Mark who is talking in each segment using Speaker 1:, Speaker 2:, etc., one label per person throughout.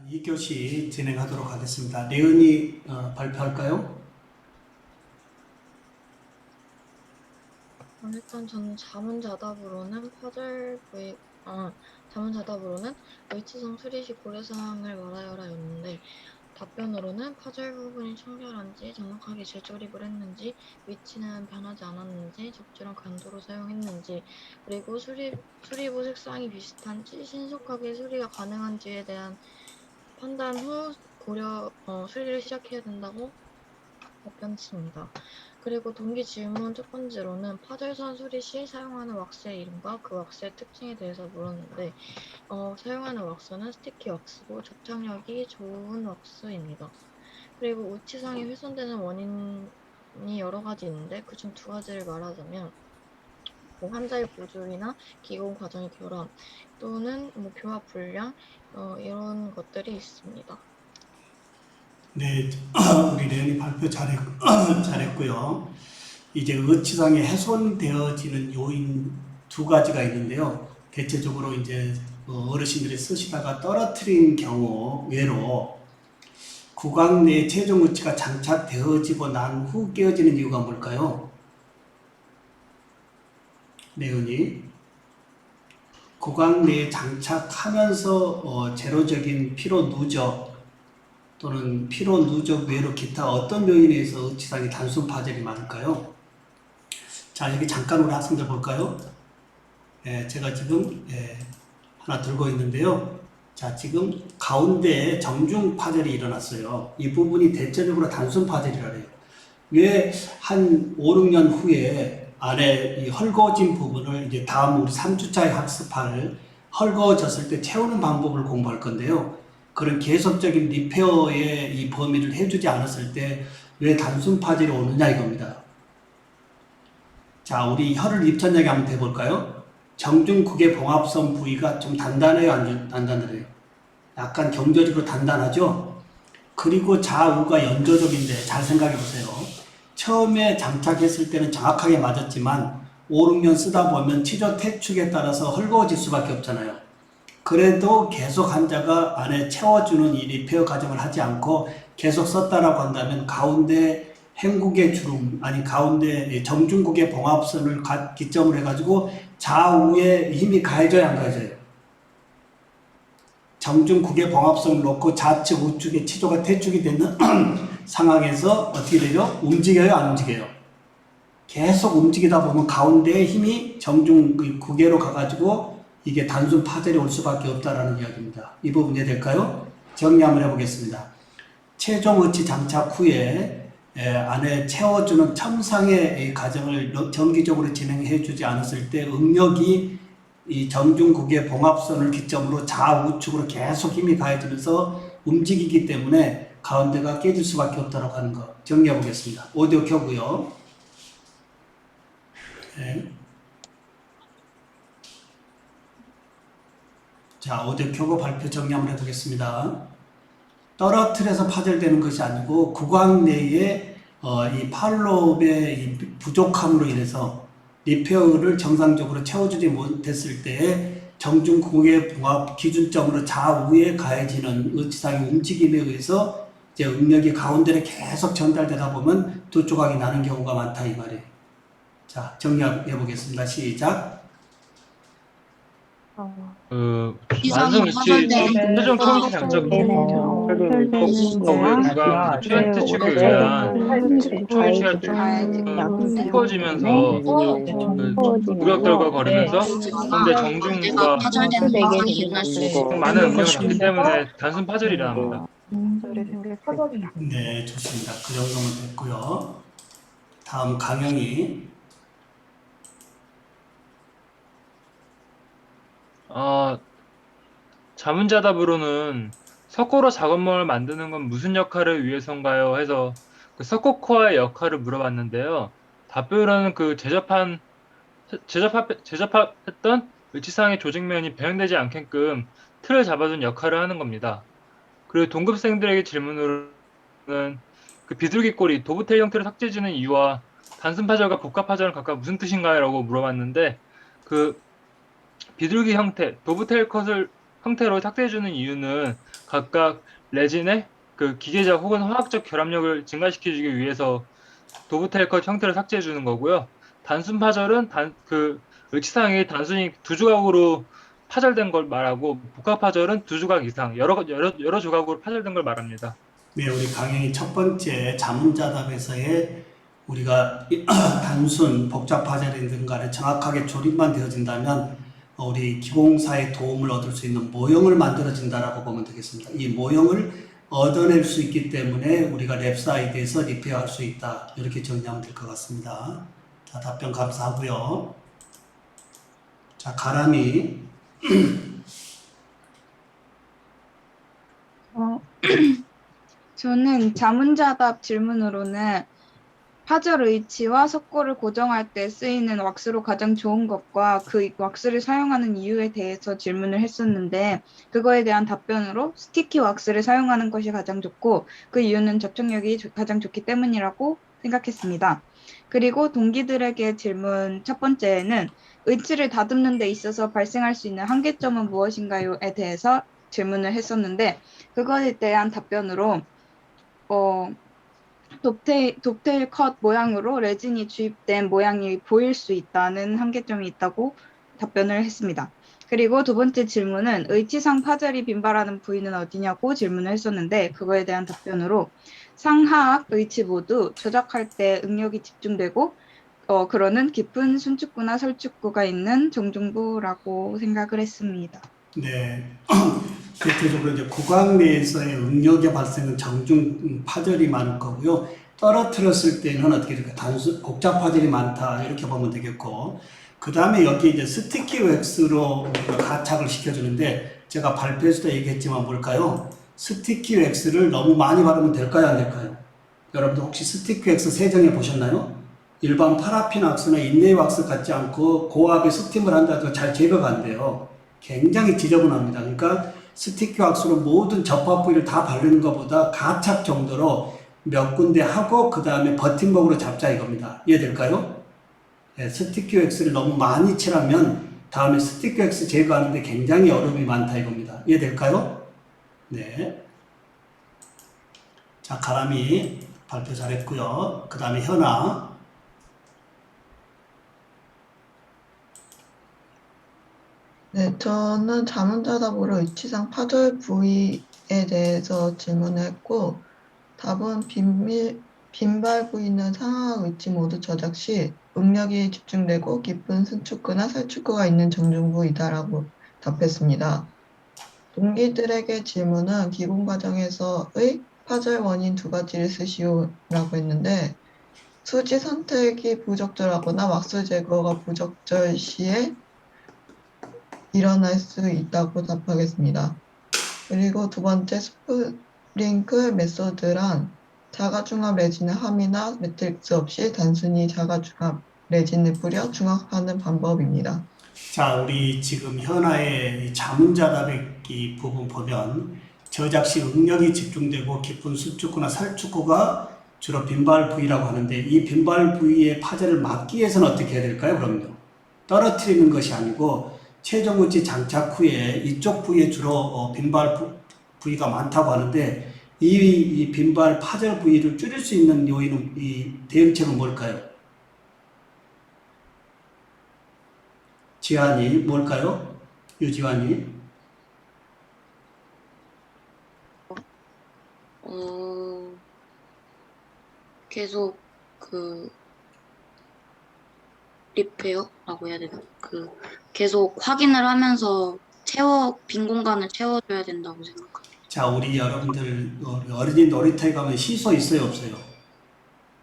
Speaker 1: 2교시 진행하도록 하겠습니다. 레은이 발표할까요?
Speaker 2: 일단 저는 자문자답으로는 H상 수리시 고려사항을 말하여라였는데 답변으로는 파절 부분이 청결한지 정확하게 재조립을 했는지 위치는 변하지 않았는지 적절한 간도로 사용했는지 그리고 수리부 색상이 비슷한지 신속하게 수리가 가능한지에 대한 판단 후 수리를 시작해야 된다고 답변했습니다. 그리고 동기 질문 첫 번째로는 파절선 수리 시 사용하는 왁스의 이름과 그 왁스의 특징에 대해서 물었는데 사용하는 왁스는 스티키 왁스고 접착력이 좋은 왁스입니다. 그리고 우치상이 훼손되는 원인이 여러 가지 있는데 그중 두 가지를 말하자면 환자의 보조이나 기공 과정의 결함 또는 교합 불량 이런 것들이 있습니다.
Speaker 1: 네, 우리 레은이 발표 잘했고요. 이제 의치상이 훼손되어지는 요인 두 가지가 있는데요. 대체적으로 이제 어르신들이 쓰시다가 떨어뜨린 경우 외로 구강 내에 최종 의치가 장착되어지고 난 후 깨어지는 이유가 뭘까요? 레은이 구강 내에 장착하면서 제로적인 피로 누적 또는 피로 누적 외로 기타 어떤 요인에 의해서 의치상이 단순 파열이 많을까요? 자, 여기 잠깐 우리 학생들 볼까요? 제가 지금 하나 들고 있는데요. 자, 지금 가운데에 정중 파열이 일어났어요. 이 부분이 대체적으로 단순 파열이라 해요. 왜 한 5, 6년 후에 안에 이 헐거워진 부분을 이제 다음 우리 3주차에 학습할 헐거워졌을 때 채우는 방법을 공부할 건데요. 그런 계속적인 리페어의 이 범위를 해주지 않았을 때 왜 단순 파열이 오느냐 이겁니다. 자, 우리 혀를 입천장에 한번 대볼까요? 정중국의 봉합선 부위가 좀 단단해요, 안 단단해요? 약간 경제적으로 단단하죠? 그리고 좌우가 연조적인데 잘 생각해 보세요. 처음에 장착했을 때는 정확하게 맞았지만 5, 6년 쓰다 보면 치조 퇴축에 따라서 헐거워질 수밖에 없잖아요. 그래도 계속 환자가 안에 채워주는 이 리페어 과정을 하지 않고 계속 썼다라고 한다면 가운데 행국의 주름, 아니 가운데 정중국의 봉합선을 기점으로 해가지고 좌우에 힘이 가해져야 안 가해져요. 정중국의 봉합선을 놓고 좌측 우측에 치조가 퇴축이 되는 상황에서 어떻게 되죠? 움직여요, 안 움직여요? 계속 움직이다 보면 가운데에 힘이 정중국에로 가가지고 이게 단순 파열이 올 수밖에 없다라는 이야기입니다. 이 부분 이해될까요? 정리 한번 해보겠습니다. 최종 의치 장착 후에 안에 채워주는 첨상의 과정을 정기적으로 진행해주지 않았을 때 응력이 이 정중국의 봉합선을 기점으로 좌우측으로 계속 힘이 가해지면서 움직이기 때문에 가운데가 깨질 수밖에 없다고 하는 거 정리해 보겠습니다. 오디오 켜고요. 네. 자, 오디오 켜고 발표 정리 한번 해보겠습니다. 떨어뜨려서 파열되는 것이 아니고 구강 내에 이 팔로브의 이 부족함으로 인해서 리페어를 정상적으로 채워주지 못했을 때 정중국의 봉합 기준점으로 좌우에 가해지는 의치상의 움직임에 의해서 이제 응력이 가운데로 계속 전달되다 보면 두 조각이 나는 경우가 많다 이 말이에요. 자, 정리해 보겠습니다. 시작.
Speaker 3: 완성 위치 최종 통치 장착 후에 구강 최대 퇴축에 의한 초위치가 꺾어지면서 무역들과 거리면서 가운데 정중부가 많은 응력을 받기 때문에 단순 파절이라 합니다.
Speaker 1: 네, 좋습니다. 그 정도면 됐고요. 다음 강영이
Speaker 3: 자문자답으로는 석고로 작업망을 만드는 건 무슨 역할을 위해서인가요? 해서 그 석고코어의 역할을 물어봤는데요. 답변으로는 그 제접합했던 의치상의 조직면이 변형되지 않게끔 틀을 잡아준 역할을 하는 겁니다. 그리고 동급생들에게 질문으로는 그 비둘기 꼬리, 도브테일 형태를 삭제해주는 이유와 단순 파절과 복합 파절은 각각 무슨 뜻인가요? 라고 물어봤는데 그 비둘기 형태, 도브테일 컷을 형태로 삭제해주는 이유는 각각 레진의 그 기계적 혹은 화학적 결합력을 증가시켜주기 위해서 도브테일 컷 형태를 삭제해주는 거고요. 단순 파절은 그 의치상이 단순히 두 조각으로 파절된 걸 말하고 복합 파절은 두 조각 이상 여러 조각으로 파절된 걸 말합니다.
Speaker 1: 네, 우리 강의 첫 번째 자문자답에서의 우리가 단순 복잡 파절이든 간에 정확하게 조립만 되어진다면 우리 기공사의 도움을 얻을 수 있는 모형을 만들어진다라고 보면 되겠습니다. 이 모형을 얻어낼 수 있기 때문에 우리가 랩사이드에서 리페어할 수 있다. 이렇게 정리하면 될 것 같습니다. 자, 답변 감사하고요. 자, 가람이.
Speaker 4: 저는 자문자답 질문으로는 파절 의치와 석고를 고정할 때 쓰이는 왁스로 가장 좋은 것과 그 왁스를 사용하는 이유에 대해서 질문을 했었는데 그거에 대한 답변으로 스티키 왁스를 사용하는 것이 가장 좋고 그 이유는 접촉력이 가장 좋기 때문이라고 생각했습니다. 그리고 동기들에게 질문 첫 번째는 의치를 다듬는 데 있어서 발생할 수 있는 한계점은 무엇인가요?에 대해서 질문을 했었는데 그거에 대한 답변으로 돔테일 컷 모양으로 레진이 주입된 모양이 보일 수 있다는 한계점이 있다고 답변을 했습니다. 그리고 두 번째 질문은 의치상 파절이 빈발하는 부위는 어디냐고 질문을 했었는데 그거에 대한 답변으로 상하악 의치 모두 조작할 때 응력이 집중되고 그러는 깊은 순축구나 설축구가 있는 정중부라고 생각을 했습니다.
Speaker 1: 네. 대표적으로 이제 구강 내에서의 응력의 발생은 정중 파절이 많을 거고요. 떨어뜨렸을 때는 어떻게 될까? 단순 복잡 파절이 많다 이렇게 보면 되겠고, 그 다음에 여기 이제 스티키 웩스로 우리가 가착을 시켜주는데 제가 발표에서도 얘기했지만 뭘까요? 스티키 웩스를 너무 많이 바르면 될까요, 안 될까요? 여러분들 혹시 스티키 웩스 세정해 보셨나요? 일반 파라핀 왁스나 인네이 왁스 같지 않고 고압에 스팀을 한다고 잘 제거가 안 돼요. 굉장히 지저분합니다. 그러니까 스티키 왁스로 모든 접합 부위를 다 바르는 것보다 가착 정도로 몇 군데 하고 그 다음에 버팀목으로 잡자 이겁니다. 이해될까요? 네, 스티키 왁스를 너무 많이 칠하면 다음에 스티키 왁스 제거하는데 굉장히 어려움이 많다 이겁니다. 이해될까요? 네. 자, 가람이 발표 잘했고요. 그 다음에 현아.
Speaker 5: 네, 저는 자문자답으로 위치상 파절 부위에 대해서 질문을 했고, 답은 빈발 부위는 상하 위치 모두 저작 시 응력이 집중되고 깊은 순축구나 설축구가 있는 정중부이다라고 답했습니다. 동기들에게 질문은 기공 과정에서의 파절 원인 두 가지를 쓰시오라고 했는데, 수지 선택이 부적절하거나 왁스 제거가 부적절 시에 일어날 수 있다고 답하겠습니다. 그리고 두 번째 스프링클 메소드란 자가중합 레진의 함이나 매트릭스 없이 단순히 자가중합 레진을 뿌려 중합하는 방법입니다.
Speaker 1: 자, 우리 지금 현아의 자문자답의 이 부분 보면 저작 시 응력이 집중되고 깊은 수축구나 살축구가 주로 빈발 부위라고 하는데 이 빈발 부위의 파절을 막기 위해서는 어떻게 해야 될까요? 그럼요. 떨어뜨리는 것이 아니고 최종 위치 장착 후에 이쪽 부위에 주로 빈발 부위가 많다고 하는데 이 빈발 파절 부위를 줄일 수 있는 요인은 이 대응책은 뭘까요? 지환이 뭘까요? 유지환이.
Speaker 6: 계속 리페어라고 해야 되나? 계속 확인을 하면서 빈 공간을 채워줘야 된다고 생각합니다.
Speaker 1: 자, 우리 여러분들 어린이 놀이터에 가면 시소 있어요, 없어요?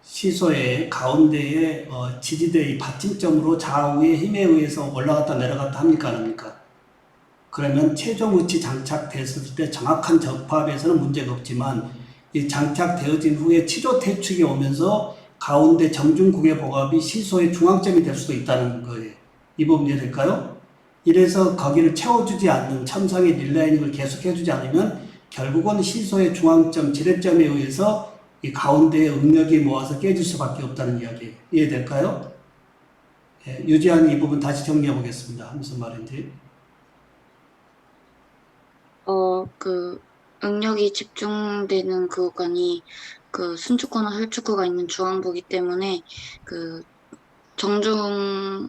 Speaker 1: 시소의 가운데에 지지대 받침점으로 좌우의 힘에 의해서 올라갔다 내려갔다 합니까, 안 합니까? 그러면 최종 위치 장착됐을 때 정확한 접합에서는 문제가 없지만 이 장착되어진 후에 치조 퇴축이 오면서 가운데 정중국의 복압이 시소의 중앙점이 될 수도 있다는 거예요. 이 부분 이해될까요? 이래서 거기를 채워주지 않는 첨성의 릴라이닝을 계속해주지 않으면 결국은 시소의 중앙점, 지렛점에 의해서 이 가운데에 응력이 모아서 깨질 수밖에 없다는 이야기예요. 이해될까요? 예, 유지한 이 부분 다시 정리해 보겠습니다. 무슨 말인지.
Speaker 6: 그 응력이 집중되는 그 구간이 그 순축구나 설축구가 있는 중앙부이기 때문에 그 정중구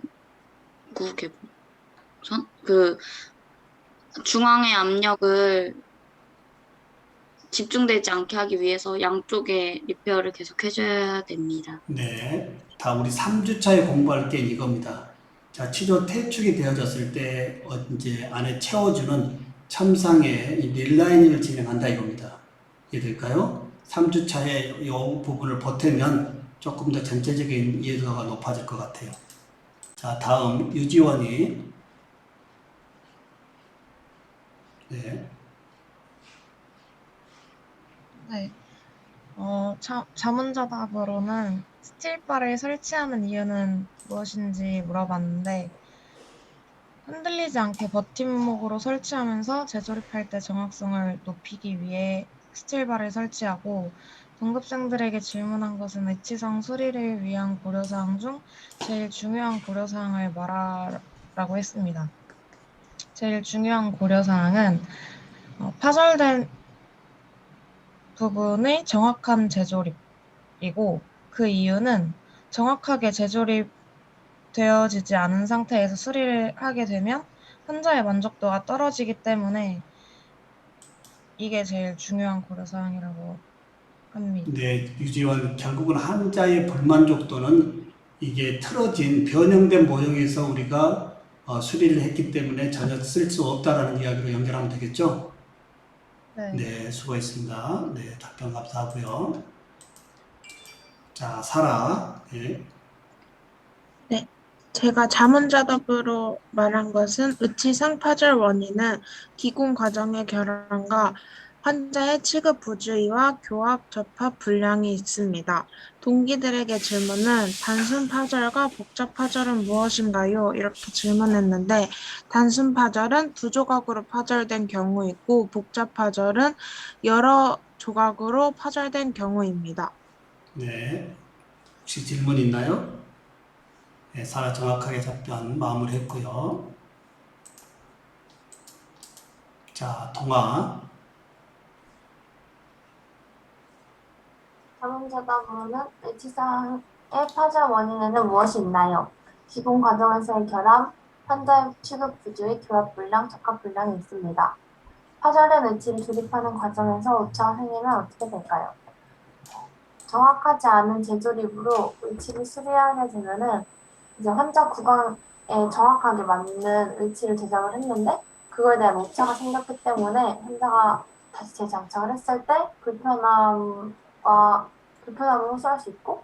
Speaker 6: 개부선 그 중앙의 압력을 집중되지 않게 하기 위해서 양쪽에 리페어를 계속 해줘야 됩니다.
Speaker 1: 네. 다음 우리 3주차에 공부할 게 이겁니다. 자, 치조 퇴축이 되어졌을 때 이제 안에 채워주는 첨상의 이 릴라이닝을 진행한다 이겁니다. 이해될까요? 3주차에 이 부분을 보태면 조금 더 전체적인 이해도가 높아질 것 같아요. 자, 다음 유지원이 네.
Speaker 7: 네. 자문자답으로는 스틸바를 설치하는 이유는 무엇인지 물어봤는데, 흔들리지 않게 버팀목으로 설치하면서 재조립할 때 정확성을 높이기 위해 스틸바를 설치하고, 동급생들에게 질문한 것은 의치상 수리를 위한 고려사항 중 제일 중요한 고려사항을 말하라고 했습니다. 제일 중요한 고려사항은 파절된 부분의 정확한 재조립이고, 그 이유는 정확하게 재조립되어지지 않은 상태에서 수리를 하게 되면 환자의 만족도가 떨어지기 때문에 이게 제일 중요한 고려사항이라고 합니다.
Speaker 1: 네, 유지원 결국은 환자의 불만족도는 이게 틀어진 변형된 모형에서 우리가 수리를 했기 때문에 전혀 쓸 수 없다라는 이야기로 연결하면 되겠죠?
Speaker 7: 네.
Speaker 1: 네, 수고했습니다. 네, 답변 감사하고요. 자, 사라. 네.
Speaker 8: 제가 자문자답으로 말한 것은 의치상 파절 원인은 기공 과정의 결함과 환자의 취급 부주의와 교합 접합 불량이 있습니다. 동기들에게 질문은 단순 파절과 복잡 파절은 무엇인가요? 이렇게 질문했는데, 단순 파절은 두 조각으로 파절된 경우이고 복잡 파절은 여러 조각으로 파절된 경우입니다.
Speaker 1: 네. 혹시 질문 있나요? 네, 사라 정확하게 답변 마무리했고요. 자, 동아.
Speaker 9: 자문자답으로는 의치상의 파절 원인에는 무엇이 있나요? 기본 과정에서의 결함, 환자의 취급 부주의, 교합 불량, 적합 불량이 있습니다. 파절된 의치를 조립하는 과정에서 오차가 생기면 어떻게 될까요? 정확하지 않은 재조립으로 의치를 수리하게 되면은 이제 환자 구강에 정확하게 맞는 의치를 제작을 했는데 그거에 대한 오차가 생겼기 때문에 환자가 다시 재장착을 했을 때 불편함을 호소할 수 있고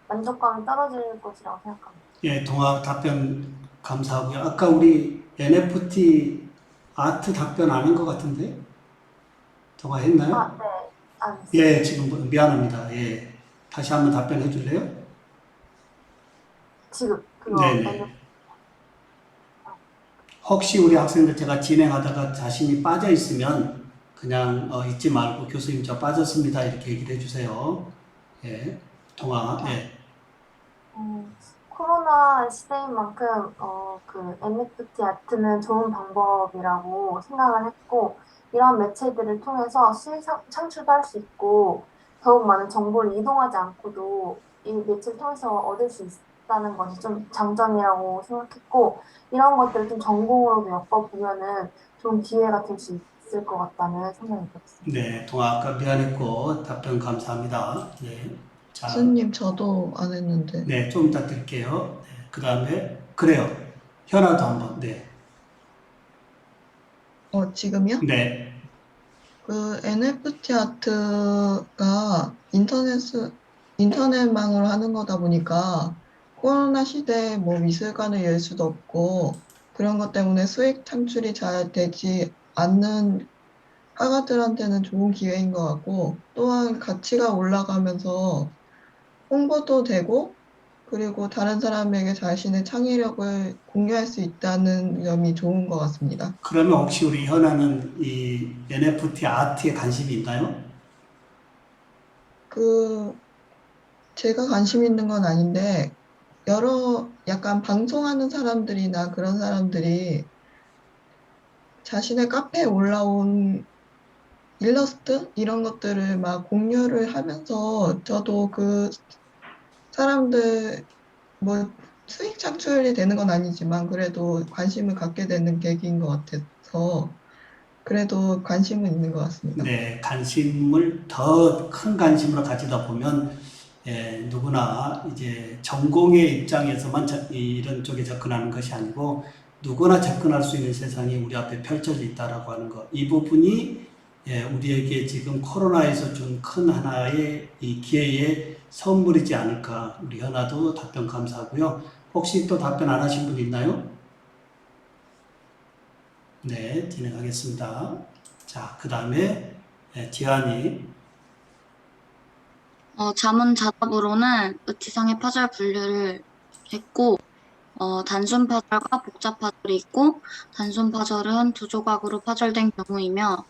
Speaker 9: 만족감이 떨어질 것이라고 생각합니다.
Speaker 1: 예, 동아 답변 감사하고요. 아까 우리 NFT 아트 답변 안 한 것 같은데? 동아 했나요?
Speaker 9: 네. 안 했어요.
Speaker 1: 예, 지금 미안합니다. 예. 다시 한번 답변해 줄래요?
Speaker 9: 지금 그거
Speaker 1: 네네. 혹시 우리 학생들 제가 진행하다가 자신이 빠져 있으면 그냥 잊지 말고 교수님 저 빠졌습니다 이렇게 얘기를 해주세요. 예, 동아. 예.
Speaker 9: 코로나 시대인 만큼 그 NFT 아트는 좋은 방법이라고 생각을 했고 이런 매체들을 통해서 수익 창출도 할 수 있고 더욱 많은 정보를 이동하지 않고도 이 매체를 통해서 얻을 수 있다는 것이 좀 장점이라고 생각했고 이런 것들을 좀 전공으로도 엮어보면은 좋은 기회가 될 수 있을 것 같다는 생각이 들었습니다.
Speaker 1: 네, 동아 아까 미안했고 답변 감사합니다. 네. 자,
Speaker 5: 교수님, 저도 안 했는데.
Speaker 1: 네, 좀 이따 드릴게요. 네, 그 다음에 그래요. 현아도 한번. 네.
Speaker 5: 지금요?
Speaker 1: 네.
Speaker 5: 그 NFT 아트가 인터넷망으로 하는 거다 보니까 코로나 시대에 뭐 미술관을 열 수도 없고 그런 것 때문에 수익 창출이 잘 되지 않는 화가들한테는 좋은 기회인 것 같고 또한 가치가 올라가면서 홍보도 되고 그리고 다른 사람에게 자신의 창의력을 공유할 수 있다는 점이 좋은 것 같습니다.
Speaker 1: 그러면 혹시 우리 현아는 이 NFT 아트에 관심이 있나요?
Speaker 5: 제가 관심 있는 건 아닌데 여러 약간 방송하는 사람들이나 그런 사람들이 자신의 카페에 올라온 일러스트 이런 것들을 막 공유를 하면서 저도 그 사람들 뭐 수익 창출이 되는 건 아니지만 그래도 관심을 갖게 되는 계기인 것 같아서 그래도 관심은 있는 것 같습니다.
Speaker 1: 네, 관심을 더 큰 관심으로 가지다 보면 누구나 이제 전공의 입장에서만 이런 쪽에 접근하는 것이 아니고 누구나 접근할 수 있는 세상이 우리 앞에 펼쳐져 있다라고 하는 것. 이 부분이 우리에게 지금 코로나에서 준 큰 하나의 이 기회의 선물이지 않을까. 우리 현아도 답변 감사하고요. 혹시 또 답변 안 하신 분 있나요? 네, 진행하겠습니다. 자, 그 다음에 지안이.
Speaker 6: 자문자답으로는 의치상의 파절 분류를 했고, 단순 파절과 복잡 파절이 있고, 단순 파절은 두 조각으로 파절된 경우이며,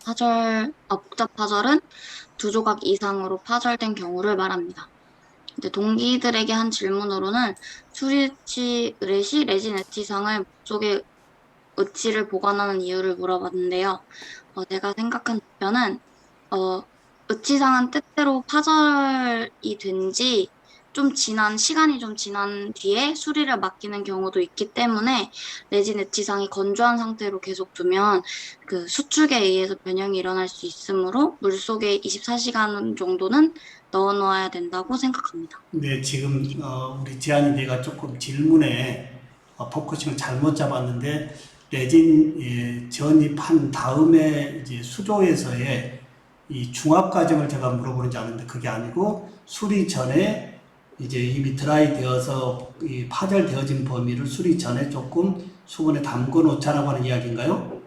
Speaker 6: 복잡 파절은 두 조각 이상으로 파절된 경우를 말합니다. 이제 동기들에게 한 질문으로는 수리의치 의뢰시 레진 의치상을 목적의 의치를 보관하는 이유를 물어봤는데요. 제가 생각한 답변은, 의치상은 때때로 파절이 된 지 시간이 좀 지난 뒤에 수리를 맡기는 경우도 있기 때문에 레진 의치상이 건조한 상태로 계속 두면 그 수축에 의해서 변형이 일어날 수 있으므로 물속에 24시간 정도는 넣어 놓아야 된다고 생각합니다.
Speaker 1: 네, 지금 우리 지안이 내가 조금 질문에 포커싱을 잘못 잡았는데 레진 전입한 다음에 이제 수조에서의 이 중압 과정을 제가 물어보는지 아는데 그게 아니고 수리 전에 이제 이미 드라이 되어서 이 파절되어진 범위를 수리 전에 조금 수분에 담궈 놓자라고 하는 이야기인가요?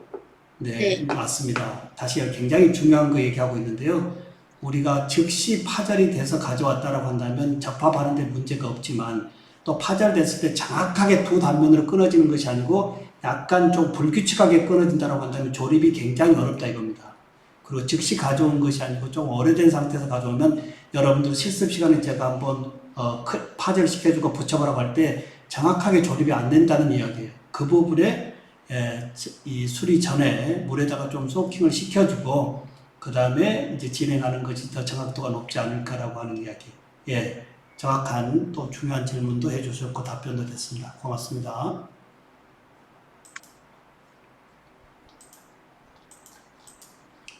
Speaker 1: 네,
Speaker 6: 네.
Speaker 1: 맞습니다. 다시 굉장히 중요한 거 얘기하고 있는데요. 우리가 즉시 파절이 돼서 가져왔다라고 한다면 접합하는 데 문제가 없지만 또 파절됐을 때 정확하게 두 단면으로 끊어지는 것이 아니고 약간 좀 불규칙하게 끊어진다라고 한다면 조립이 굉장히 어렵다 이겁니다. 그리고 즉시 가져온 것이 아니고 좀 오래된 상태에서 가져오면 여러분들 실습 시간에 제가 한번 파절 시켜주고 붙여보라고 할 때 정확하게 조립이 안 된다는 이야기예요. 그 부분에 이 수리 전에 물에다가 좀 소킹을 시켜주고 그 다음에 이제 진행하는 것이 더 정확도가 높지 않을까라고 하는 이야기. 예, 정확한 또 중요한 질문도 해주셨고 답변도 됐습니다. 고맙습니다.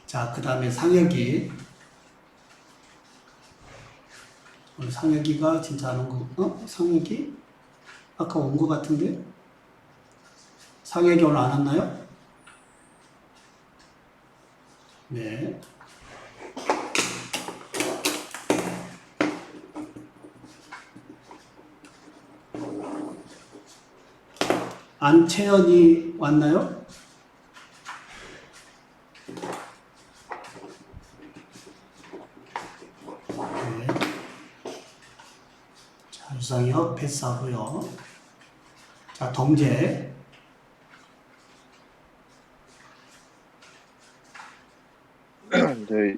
Speaker 1: 자, 그 다음에 상혁이. 오늘 상혁이가 진짜 안 온 거, 상혁이? 아까 온 거 같은데? 상혁이 오늘 안 왔나요? 네. 안채연이 왔나요? 네. 자, 유상혁 패스하고요. 자, 동재.
Speaker 10: 이제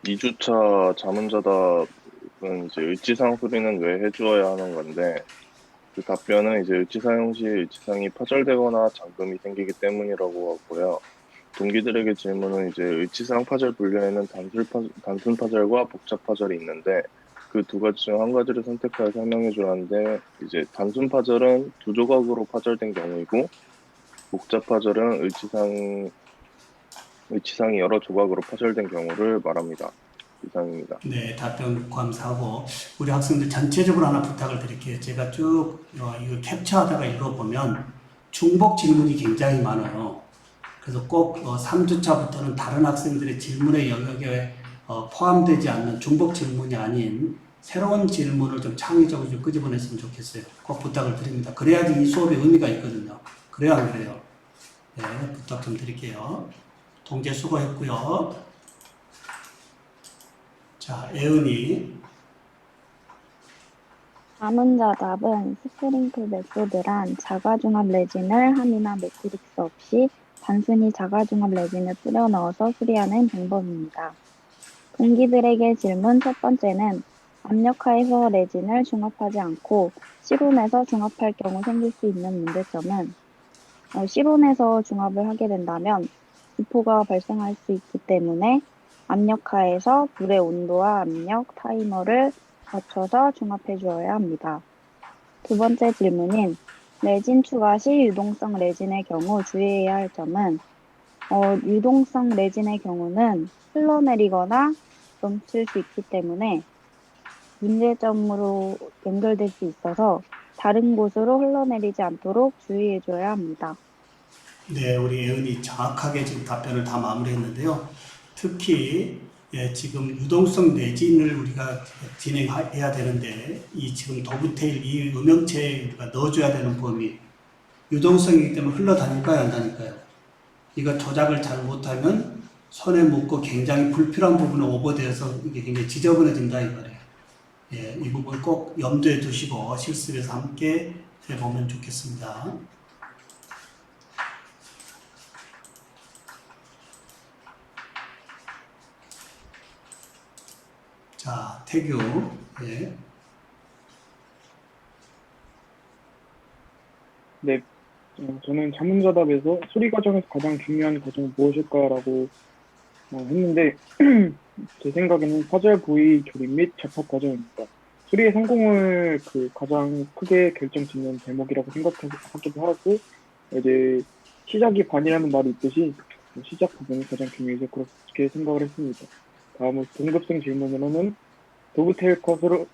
Speaker 10: 2주차 자문자답은 이제 의치상 수리는 왜 해주어야 하는 건데 그 답변은 이제 의치 사용 시 의치상이 파절되거나 잠금이 생기기 때문이라고 하고요. 동기들에게 질문은 이제 의치상 파절 분류에는 단순 파절과 복잡 파절이 있는데 그 두 가지 중 한 가지를 선택하여 설명해 주라는데 이제 단순 파절은 두 조각으로 파절된 경우이고 복잡 파절은 의치상이 여러 조각으로 파절된 경우를 말합니다. 이상입니다.
Speaker 1: 네, 답변 감사하고 우리 학생들 전체적으로 하나 부탁을 드릴게요. 제가 쭉 이거 캡처하다가 읽어보면 중복 질문이 굉장히 많아요. 그래서 꼭 3주차부터는 다른 학생들의 질문의 영역에 포함되지 않는 중복 질문이 아닌 새로운 질문을 좀 창의적으로 좀 끄집어냈으면 좋겠어요. 꼭 부탁을 드립니다. 그래야지 이 수업에 의미가 있거든요. 그래야 안 그래요? 네, 부탁 좀 드릴게요. 동재 수고했고요. 자, 애은이.
Speaker 11: 자문자답은 스프링클 메소드란 자가중합 레진을 함이나 매트릭스 없이 단순히 자가중합 레진을 뿌려 넣어서 수리하는 방법입니다. 동기들에게 질문 첫 번째는 압력하에서 레진을 중합하지 않고 실온에서 중합할 경우 생길 수 있는 문제점은 실온에서 중합을 하게 된다면 기포가 발생할 수 있기 때문에 압력하에서 불의 온도와 압력, 타이머를 맞춰서 중합해 주어야 합니다. 두 번째 질문인 레진 추가 시 유동성 레진의 경우 주의해야 할 점은 유동성 레진의 경우는 흘러내리거나 넘칠 수 있기 때문에 문제점으로 연결될 수 있어서 다른 곳으로 흘러내리지 않도록 주의해 줘야 합니다.
Speaker 1: 네, 우리 예은이 정확하게 지금 답변을 다 마무리했는데요. 특히 지금 유동성 내진을 우리가 진행해야 되는데 이 지금 도브테일 이 음영체에 우리가 넣어줘야 되는 범위 유동성이기 때문에 흘러다닐까요, 안 다닐까요? 이거 조작을 잘 못하면 손에 묻고 굉장히 불필요한 부분에 오버되어서 이게 굉장히 지저분해진다 이 말이에요. 예, 이 부분 꼭 염두에 두시고 실습에서 함께 해보면 좋겠습니다. 자, 태규. 예.
Speaker 12: 네, 저는 자문자답에서 수리 과정에서 가장 중요한 과정은 무엇일까라고 했는데 제 생각에는 파절 부위 조립 및 접합 과정입니다. 수리의 성공을 가장 크게 결정짓는 대목이라고 생각하기도 하고 이제 시작이 반이라는 말이 있듯이 시작 부분이 가장 중요해서 그렇게 생각을 했습니다. 다음은 동급생 질문으로는 도브테일 컷으로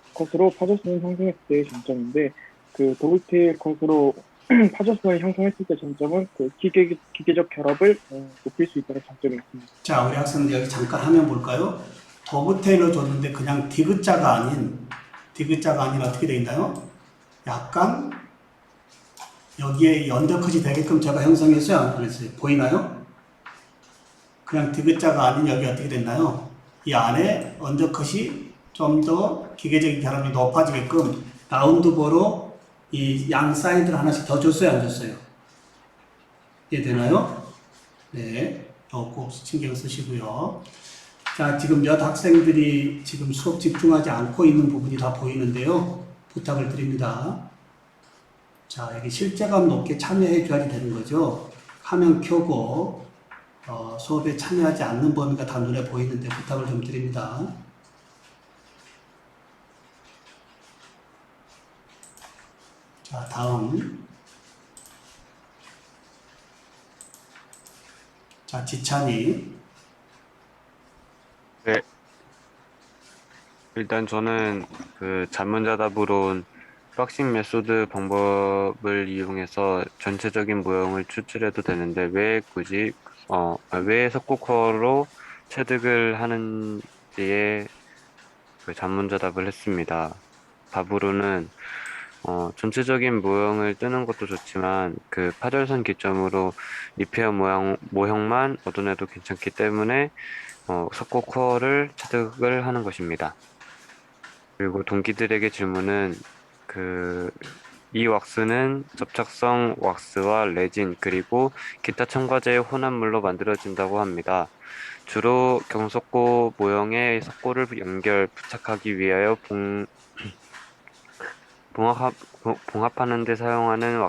Speaker 12: 파절선을 형성했을 때의 장점인데 그 도브테일 컷으로 파절선을 형성했을 때 장점은 그 기계적 결합을 높일 수 있다는 장점이 있습니다.
Speaker 1: 자, 우리 학생들 여기 잠깐 화면 볼까요? 도브테일로 줬는데 그냥 디귿자가 아닌 어떻게 되어 있나요? 약간 여기에 언더컷이 되게끔 제가 형성했어요? 안 했어요? 보이나요? 그냥 디귿자가 아닌 여기 어떻게 됐나요? 이 안에 언더컷이 좀 더 기계적인 결합이 높아지게끔 라운드보로 이 양 사이드를 하나씩 더 줬어요, 안 줬어요? 이해되나요? 네, 꼭 신경 쓰시고요. 자, 지금 몇 학생들이 지금 수업 집중하지 않고 있는 부분이 다 보이는데요. 부탁을 드립니다. 자, 여기 실제감 높게 참여해 줘야 되는 거죠. 화면 켜고 수업에 참여하지 않는 범위가 다 눈에 보이는데 부탁을 좀 드립니다. 자, 다음. 자, 지찬이.
Speaker 13: 네, 일단 저는 그 자문자답으로 박싱 메소드 방법을 이용해서 전체적인 모형을 추출해도 되는데 왜 굳이 왜 석고커로 체득을 하는지에 그 자문자답을 했습니다. 답으로는 전체적인 모형을 뜨는 것도 좋지만 그 파절선 기점으로 리페어 모형만 얻어내도 괜찮기 때문에 석고커를 체득을 하는 것입니다. 그리고 동기들에게 질문은 이 왁스는 접착성 왁스와 레진 그리고 기타 첨가제의 혼합물로 만들어진다고 합니다. 주로 경석고 모형에 석고를 부착하기 위하여 봉합하는 데 사용하는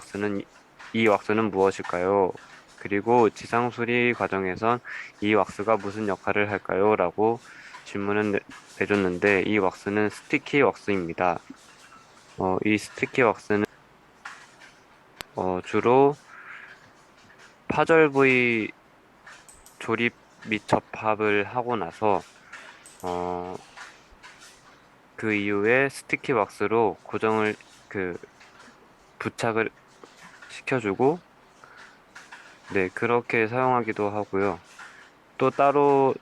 Speaker 13: 이 왁스는 무엇일까요? 그리고 지상 수리 과정에선 이 왁스가 무슨 역할을 할까요? 라고 질문을 내줬는데 이 왁스는 스티키 왁스입니다. 이 스티키 왁스는 주로 파절 부위 조립 및 접합을 하고 나서 그 이후에 스티키 왁스로 고정을 부착을 시켜주고 네 그렇게 사용하기도 하고요. 또 따로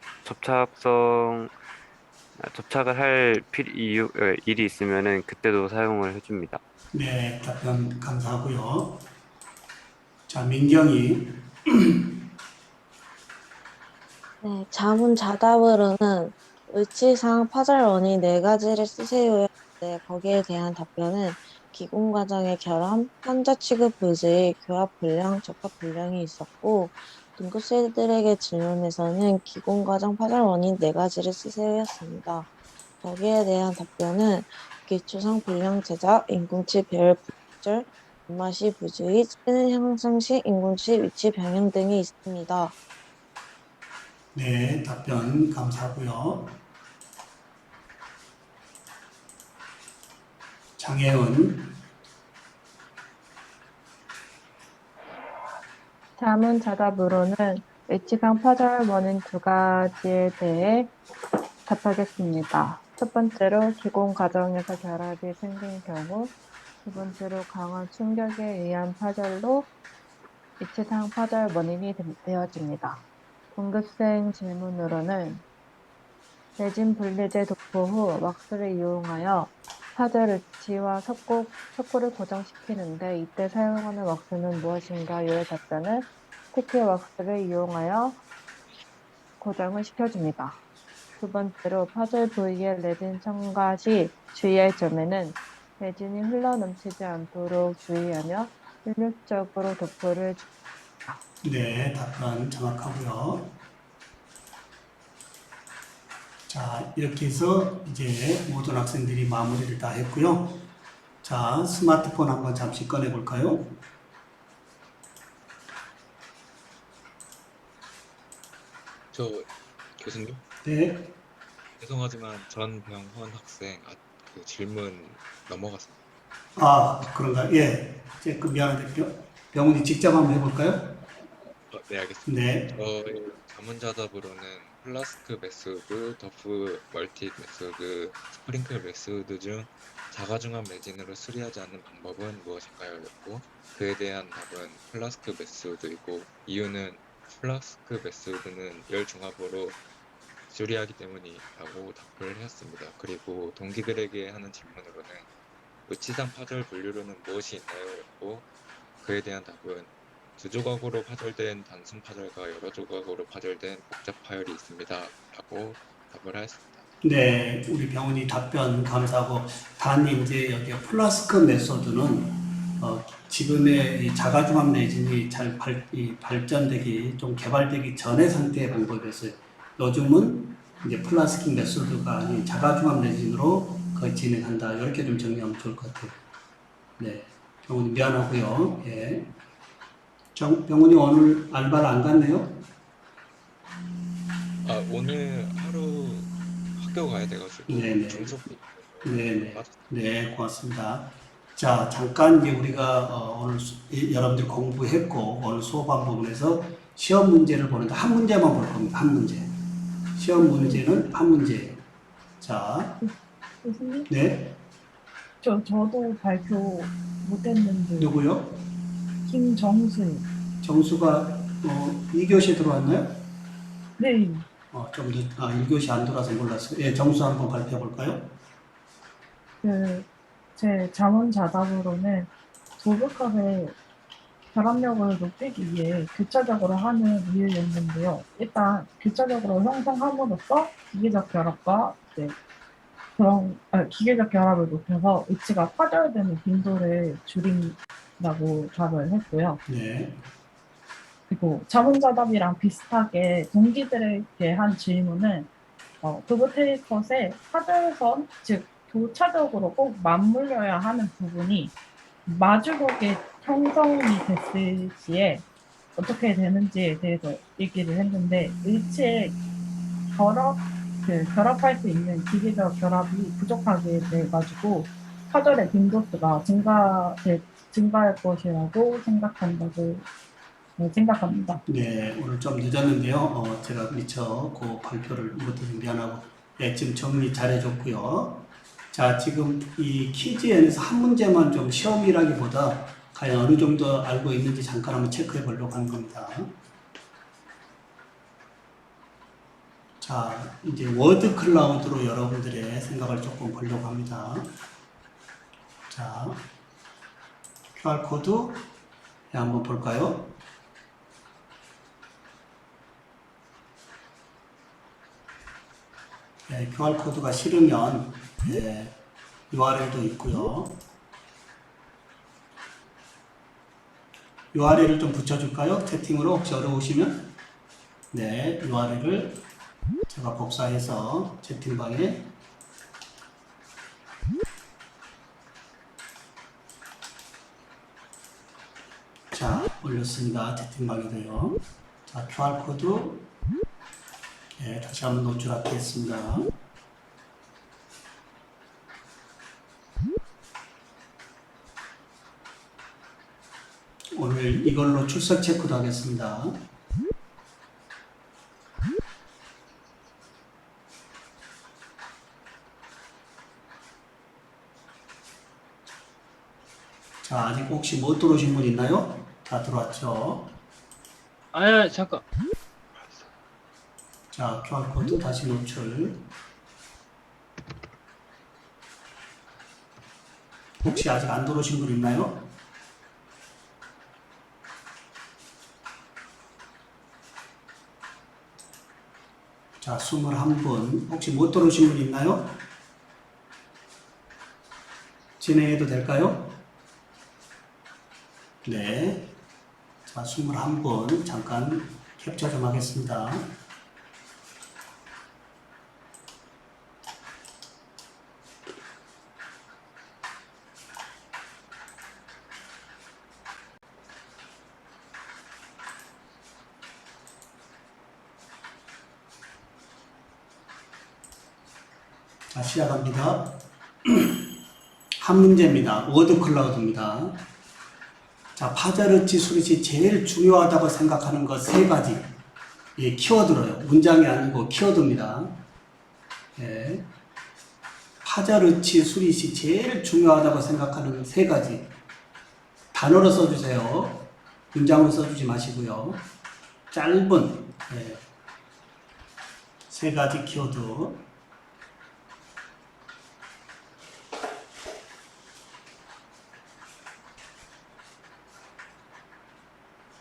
Speaker 13: 접착을 할 일이 있으면은 그때도 사용을 해줍니다.
Speaker 1: 네, 답변 감사하고요. 자, 민경이.
Speaker 14: 네, 자문자답으로는 의치상 파절원이 4가지를 쓰세요였는데 거기에 대한 답변은 기공 과정의 결함, 환자 취급 부재의 교합 불량, 적합 불량이 있었고 등급생들에게 질문에서는 기공 과정 파절 원인 4가지를 쓰세요였습니다. 거기에 대한 답변은 기초상 불량 제작, 인공치 배열 부절, 입맛이 부주의, 찌는 향상 시 인공치 위치 변형 등이 있습니다.
Speaker 1: 네, 답변 감사하고요. 장혜은.
Speaker 15: 자문자답으로는 의치상 파절 원인 두 가지에 대해 답하겠습니다. 첫 번째로 기본 과정에서 결합이 생긴 경우, 두 번째로 강한 충격에 의한 파절로 의치상 파절 원인이 되어집니다. 동급생 질문으로는 레진 분리제 도포 후 왁스를 이용하여 파절 의치와 석고를 고정시키는데 이때 사용하는 왁스는 무엇인가요의 답변은 특히 왁스를 이용하여 고정을 시켜줍니다. 두 번째로 파절 부위에 레진 첨가 시 주의할 점에는 레진이 흘러넘치지 않도록 주의하며 일률적으로 도포를 줍니다.
Speaker 1: 네, 답변 정확하고요. 자, 이렇게 해서 이제 모든 학생들이 마무리를 다 했고요. 자, 스마트폰 한번 잠시 꺼내 볼까요?
Speaker 16: 저 교수님,
Speaker 1: 네.
Speaker 16: 죄송하지만 전 병헌 학생 그 질문 넘어갔습니다.
Speaker 1: 아, 그런가? 예. 그 미안한데 병훈이 직접 한번 해볼까요?
Speaker 16: 네, 알겠습니다.
Speaker 1: 네.
Speaker 16: 저의 자문자답으로는 플라스크 메소드, 더프 멀티 메소드, 스프링클 메소드 중 자가중합 레진으로 수리하지 않는 방법은 무엇인가요? 였고 그에 대한 답은 플라스크 메소드이고 이유는 플라스크 메소드는 열중합으로 수리하기 때문이라고 답을 했습니다. 그리고 동기들에게 하는 질문으로는 의치상 파절 분류로는 무엇이 있나요? 였고 그에 대한 답은 두 조각으로 파절된 단순 파절과 여러 조각으로 파절된 복잡 파열이 있습니다. 라고 답을 하였습니다.
Speaker 1: 네, 우리 병훈이 답변 감사하고 단 이제 여기 플라스크 메소드는 지금의 이 자가중합 레진이 잘 발전되기 좀 개발되기 전의 상태의 방법이었어요. 요즘은 이제 플라스틱 메소드가 아닌 자가중합 레진으로 진행한다. 이렇게 좀 정리하면 좋을 것 같아요. 네, 병훈이 미안하고요. 예. 병훈이 오늘 알바를 안 갔네요?
Speaker 16: 오늘 하루 학교 가야 돼가지고
Speaker 1: 네네.
Speaker 16: 중소비
Speaker 1: 네네. 네, 고맙습니다. 자, 잠깐 이제 우리가 오늘 여러분들 공부했고 오늘 수업한 부분에서 시험 문제를 보는데 한 문제만 볼 겁니다. 한 문제. 시험 문제는 한 문제예요. 자,
Speaker 7: 교수님?
Speaker 1: 네.
Speaker 7: 저도 발표 못했는데.
Speaker 1: 누구요?
Speaker 7: 김정수.
Speaker 1: 정수가 2교시에 들어왔나요?
Speaker 7: 네.
Speaker 1: 좀 1교시 안 들어와서 몰랐어요. 예, 정수 한번 발표해 볼까요?
Speaker 7: 제 자문자답으로는 도급학의 결합력을 높이기 위해 교차적으로 하는 이유였는데요. 일단 교차적으로 형성함으로써 기계적 결합과 기계적 결합을 높여서 의치가 파절되는 빈도를 줄인다고 답을 했고요.
Speaker 1: 네.
Speaker 7: 그리고 자문자답이랑 비슷하게 동기들에게 한 질문은 도브테이컷의 파절선, 즉 교차적으로 꼭 맞물려야 하는 부분이 마주보게 형성이 됐을 시에 어떻게 되는지에 대해서 얘기를 했는데 의치의 결합할 수 있는 기계적 결합이 부족하게 돼가지고 파절의 빈도수가 증가할 것이라고 생각합니다.
Speaker 1: 네, 오늘 좀 늦었는데요. 제가 미처 그 발표를 못해서 미안하고, 네, 지금 정리 잘해줬고요. 자, 지금 이 퀴즈에서 한 문제만 좀 시험이라기보다 과연 어느 정도 알고 있는지 잠깐 한번 체크해 보려고 하는 겁니다. 자, 이제 워드 클라우드로 여러분들의 생각을 조금 보려고 합니다. 자, QR코드 한번 볼까요? 네, QR코드가 싫으면 네, URL도 있고요. URL을 좀 붙여줄까요? 채팅으로 혹시 어려우시면 네, URL을 제가 복사해서 채팅방에 자, 올렸습니다. 채팅방에도요. 자, QR코드 네, 다시 한번 노출하겠습니다. 오늘 이걸로 출석 체크도 하겠습니다. 자, 아직 혹시 못 들어오신 분 있나요? 다 들어왔죠?
Speaker 3: 아야, 잠깐.
Speaker 1: 자, QR코드 다시 노출. 혹시 아직 안 들어오신 분 있나요? 자, 21분. 혹시 못 들어오신 분 있나요? 진행해도 될까요? 네. 자, 21분. 잠깐 캡처 좀 하겠습니다. 자, 시작합니다. 한 문제입니다. 워드 클라우드입니다. 자, 파자르치 수릿이 제일 중요하다고 생각하는 것 세 가지. 예, 키워드로요. 문장이 아니고 키워드입니다. 예. 파자르치 수릿이 제일 중요하다고 생각하는 세 가지. 단어로 써주세요. 문장으로 써주지 마시고요. 짧은, 예. 세 가지 키워드.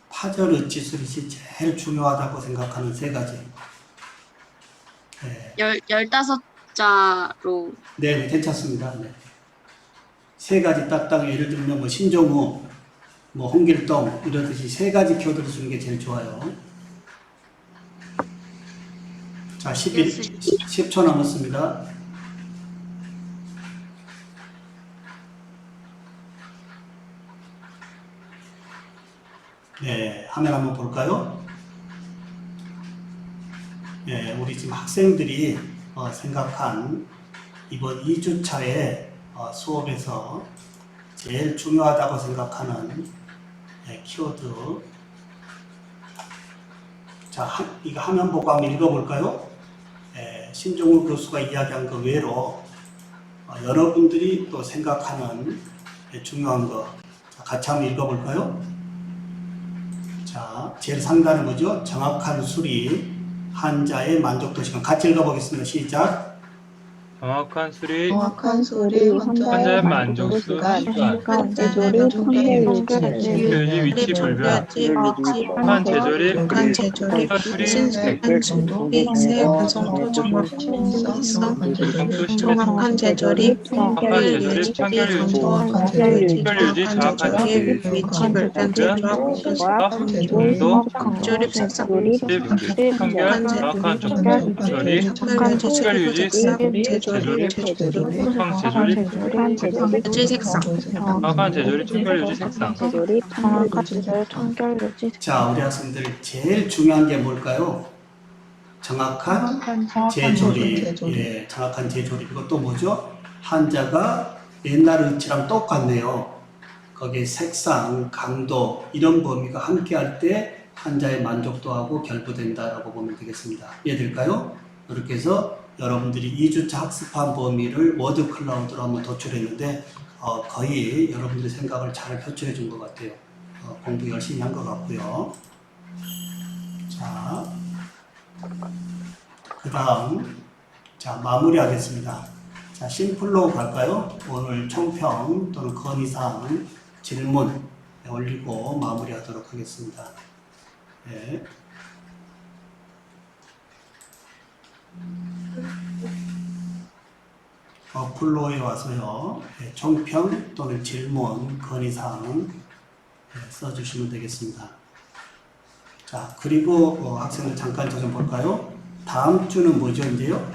Speaker 1: 파자르치 수릿이 제일 중요하다고 생각하는 세 가지. 네.
Speaker 6: 15자로.
Speaker 1: 네, 괜찮습니다. 네. 세 가지 딱딱 예를 들면 뭐 신종우, 뭐 홍길동 이러듯이 세 가지 키워드를 쓰는 게 제일 좋아요. 자, 10초 남았습니다. 네, 화면 한번 볼까요? 네, 우리 지금 학생들이 생각한 이번 2주차의 수업에서 제일 중요하다고 생각하는 키워드. 자, 이거 화면 보고 한번 읽어볼까요? 신종우 교수가 이야기한 그 외로 여러분들이 또 생각하는 중요한 거. 자, 같이 한번 읽어볼까요? 자, 제일 상단에 뭐죠? 정확한 수리, 환자의 만족도 시간. 같이 읽어보겠습니다. 시작.
Speaker 3: 정확한 수리,
Speaker 11: 환자의 만족도 시간, 제조리,
Speaker 3: 판결유지, 위치 불변, 판 제조리, 수리,
Speaker 8: 정확한 제조리,
Speaker 3: 판결유지, 판결유지, 정확한
Speaker 8: 위치 불변,
Speaker 3: 정도,
Speaker 8: 조립 색상,
Speaker 3: 판결, 정확한 조리, 판결유지, 제조리,
Speaker 8: 유지 색상,
Speaker 3: 정확한 제조리, 판결유지 색상.
Speaker 1: 자, 우리 학생들 제일 중요한 게 뭘까요? 정확한 재조립. 예, 정확한 재조립. 이것도 뭐죠? 환자가 옛날 의치랑 똑같네요. 거기에 색상, 강도 이런 범위가 함께할 때 환자의 만족도하고 결부된다라고 보면 되겠습니다. 이해될까요? 이렇게 해서 여러분들이 2주차 학습한 범위를 워드 클라우드로 한번 도출했는데 거의 여러분들의 생각을 잘 표출해 준 것 같아요. 공부 열심히 한 것 같고요. 자, 그 다음, 자, 마무리하겠습니다. 자, 심플로 갈까요? 오늘 총평 또는 건의사항, 질문 올리고 마무리하도록 하겠습니다. 네. 플로에 와서요, 총평 또는 질문, 건의사항 써주시면 되겠습니다. 자, 그리고 학생들 잠깐 저 좀 볼까요? 다음 주는 뭐죠, 이제요?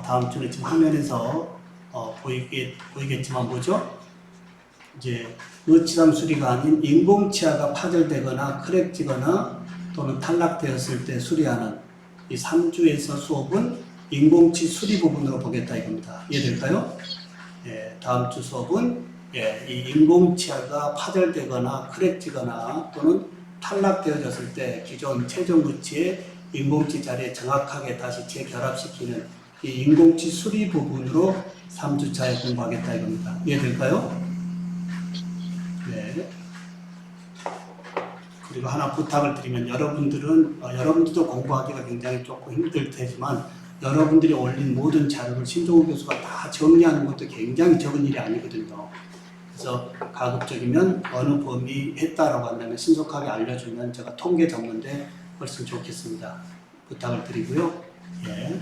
Speaker 1: 다음 주는 지금 화면에서 보이겠지만 뭐죠? 이제 의치상 수리가 아닌 인공치아가 파절되거나 크랙지거나 또는 탈락되었을 때 수리하는 이 3주에서 수업은 인공치 수리 부분으로 보겠다 이겁니다. 이해될까요? 예, 다음 주 수업은 이 인공치아가 파절되거나 크랙지거나 또는 탈락되어졌을 때 기존 최종 위치의 인공치 자리에 정확하게 다시 재결합시키는 이 인공치 수리 부분으로 3주차에 공부하겠다 이겁니다. 이해될까요? 네. 그리고 하나 부탁을 드리면 여러분들도 공부하기가 굉장히 조금 힘들 테지만 여러분들이 올린 모든 자료를 신종우 교수가 다 정리하는 것도 굉장히 적은 일이 아니거든요. 그래서 가급적이면 어느 범위 했다라고 한다면 신속하게 알려주면 제가 통계 잡는데 훨씬 좋겠습니다. 부탁을 드리고요. 예.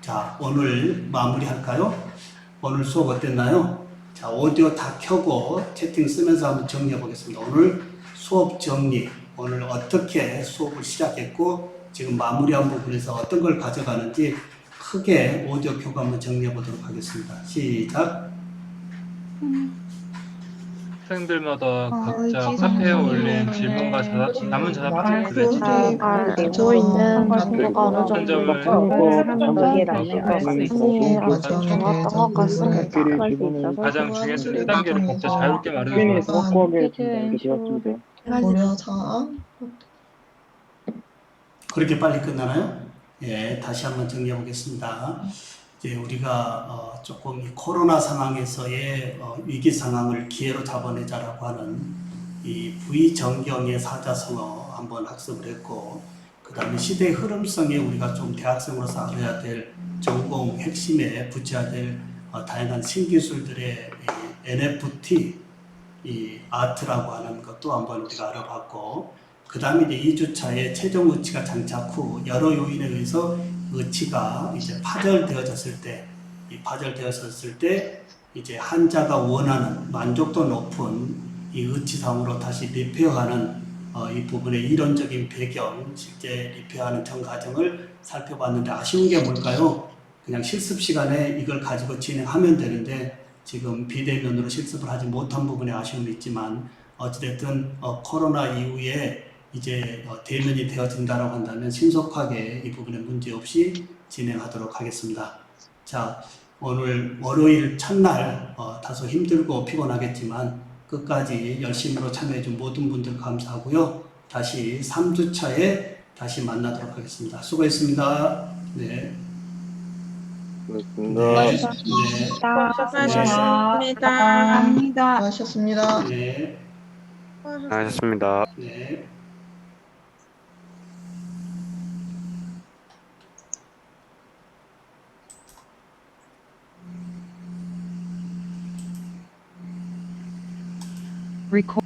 Speaker 1: 자, 오늘 마무리할까요? 오늘 수업 어땠나요? 자, 오디오 다 켜고 채팅 쓰면서 한번 정리해 보겠습니다. 오늘 수업 정리, 오늘 어떻게 수업을 시작했고 지금 마무리한 부분에서 어떤 걸 가져가는지 크게 오디오 켜고 한번 정리해 보도록 하겠습니다. 시작.
Speaker 3: 학생들마다 각자
Speaker 4: 의지
Speaker 3: 카페에
Speaker 4: 상승
Speaker 3: 올린 질문과 자문자답 체크를
Speaker 14: 알고 있는 정보가 어느 정도
Speaker 3: 점을
Speaker 14: 사람들이 확인이 아주 좋았던 것 같습니다.
Speaker 3: 가장 중요한 세 단계를 각자 자유롭게 말해서
Speaker 12: 스페인에서 확고하게 준비하게 되었습니다.
Speaker 5: 고려 사항
Speaker 1: 그렇게 빨리 끝나나요? 예, 다시 한번 정리해 보겠습니다. 이제 우리가 조금 이 코로나 상황에서의 위기 상황을 기회로 잡아내자라고 하는 이 부의정경의 사자성어 한번 학습을 했고, 그 다음에 시대 흐름성에 우리가 좀 대학생으로서 알아야 될 전공 핵심에 붙여야 될 다양한 신기술들의 이 NFT, 이 아트라고 하는 것도 한번 우리가 알아봤고, 그 다음에 이제 2주차에 최종 의치가 장착 후 여러 요인에 의해서 의치가 이제 파절되어졌을 때, 이 파절되어졌을 때 이제 환자가 원하는 만족도 높은 이 의치상으로 다시 리페어하는 이 부분의 이론적인 배경, 실제 리페어하는 전 과정을 살펴봤는데 아쉬운 게 뭘까요? 그냥 실습 시간에 이걸 가지고 진행하면 되는데 지금 비대면으로 실습을 하지 못한 부분에 아쉬움이 있지만 어찌됐든 코로나 이후에 이제 대면이 되어진다라고 한다면 신속하게 이 부분에 문제없이 진행하도록 하겠습니다. 자, 오늘 월요일 첫날 다소 힘들고 피곤하겠지만 끝까지 열심으로 참여해준 모든 분들 감사하고요. 다시 3주차에 다시 만나도록 하겠습니다. 수고했습니다. 네.
Speaker 10: 고맙습니다.
Speaker 5: 수고하셨습니다. 수고하셨습니다.
Speaker 1: 네.
Speaker 13: 수고하셨습니다.
Speaker 1: 네.
Speaker 17: Record